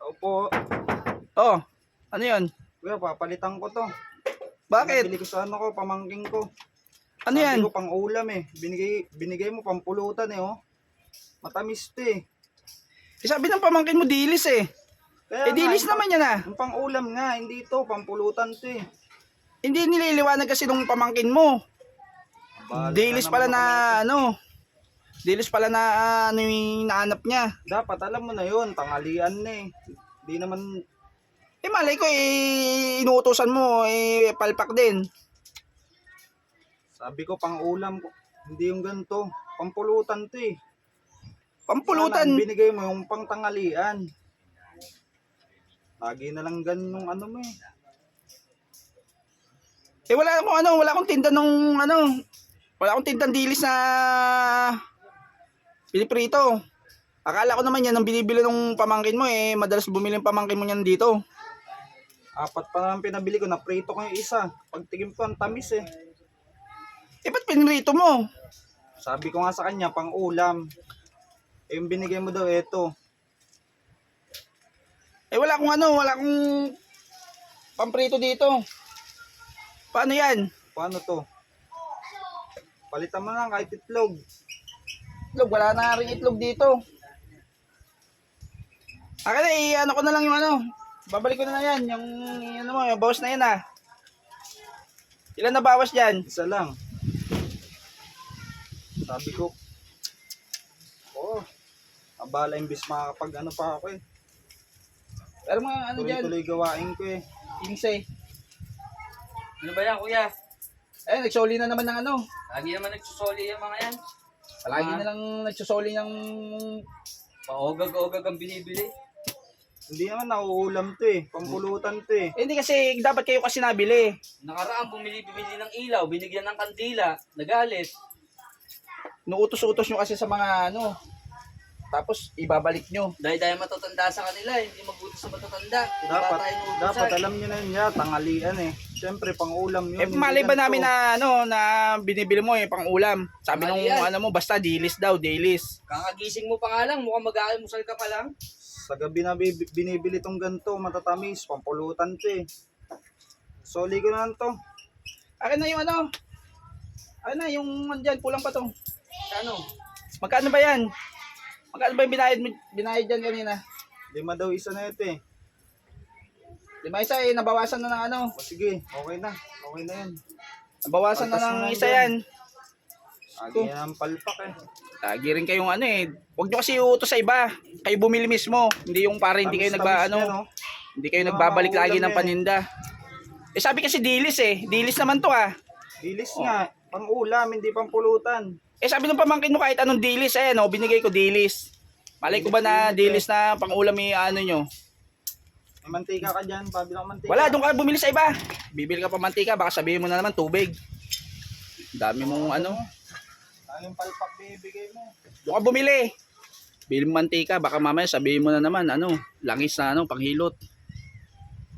Opo. Oh, ano yan? Kuya, papalitan ko to. Bakit? Nabili ko sa ano ko, pamangking ko. Ano yan? Sabi ko pang ulam eh. Binigay mo pang pulutan eh oh. Matamis to eh. Sabi ng pamangkin mo dilis eh. Kaya Dilis naman yan ah. Yung pang ulam nga, hindi to, pampulutan to eh. Hindi nililiwanag kasi nung pamangkin mo. Dilis pala na ano. Dilis pala na ano yung naanap niya. Dapat alam mo na yun, tanghalian na eh. Hindi naman, Malay ko inuutosan mo palpak din. sabi ko pang ulam ko. Hindi yung ganito, pampulutan to eh. Pampulutan. Sana binigay mo yung pang tanghalian. Lagi na lang ganun ano mo eh. Wala akong tinda nung ano. Wala akong tindang dilis na piniprito. Akala ko naman yan ang binibili ng pamangkin mo madalas bumili ng pamangkin mo niyan dito. 4 pa naman pinabili ko, naprito ko yung isa. Pagtingin ko, ang tamis eh. Ba't pinrito mo? Sabi ko nga sa kanya, pang ulam. Yung binigay mo daw, eto. Wala akong pamprito dito. Paano yan? Paano to? Palitan mo lang kahit itlog. Itlog, wala na rin itlog dito. Akin ano ko na lang yung ano. Babalik ko na yan. Yung ano mo, yung bawas na yan ah. Ilan na bawas dyan? Isa lang. Sabi ko, abala imbis makakapag ano pa ako eh. Pero mga ano dyan? Tuloy-tuloy gawain ko eh. Ingsay. Ano ba yan, kuya? Nagsoli na naman ng ano. Lagi naman nagsusoli yung mga yan. Palagi na lang nagsusoli ng... Paogag-ogag ang binibili. Hindi naman nauulam to eh. Pampulutan to eh. Hindi kasi dapat kayo kasi nabili. Nakaraan, bumili ng ilaw, binigyan ng kandila, nagalit. Nuutos-utos nyo kasi sa mga ano. Tapos ibabalik nyo. Dahil matatanda sa kanila, hindi mabuti sa matatanda. Dapat alam nyo na yun ya, tanghalian eh. Siyempre pang ulam yun. Malay ba namin na ano na binibili mo pang ulam. Sabi nung ano mo basta dilis daw, dilis. Kakagising mo pa nga lang, mukhang mag-aamusal ka pa lang. Sa gabi na binibili tong ganito, matatamis, pampulutan to eh. Soli ko na lang to. Akin na yung ano. Akin na yung andyan, kulang pa to. Ano? Magkano ba yan? Magkano ba yung binayad dyan kanina? 5 daw isa na ito eh. 5 isa nabawasan na ng ano. O sige, okay na. Okay na yan. Nabawasan na Pagkas ng na isa yan. yan. Lagi yan ang palpak eh. Lagi rin kayong ano Huwag nyo kasi utos sa iba. Kayo bumili mismo. Hindi yung para hindi kayo hindi kayo nagbabalik lagi ng paninda. Sabi kasi dilis Dilis naman to ah. Dilis nga, pang ulam, hindi pang pulutan. Sabi ng pamangkin mo kahit anong dilis binigay ko dilis. Malay ko ba na dilis na pang ulam ano nyo? May mantika ka dyan, pabilang mantika. Wala, doon ka bumili sa iba. Bibili ka pa mantika, baka sabihin mo na naman tubig. Dami mong ano. Yung palpak bibigay mo. Doon ka bumili. Bili mo mantika, baka mamaya sabihin mo na naman langis na panghilot.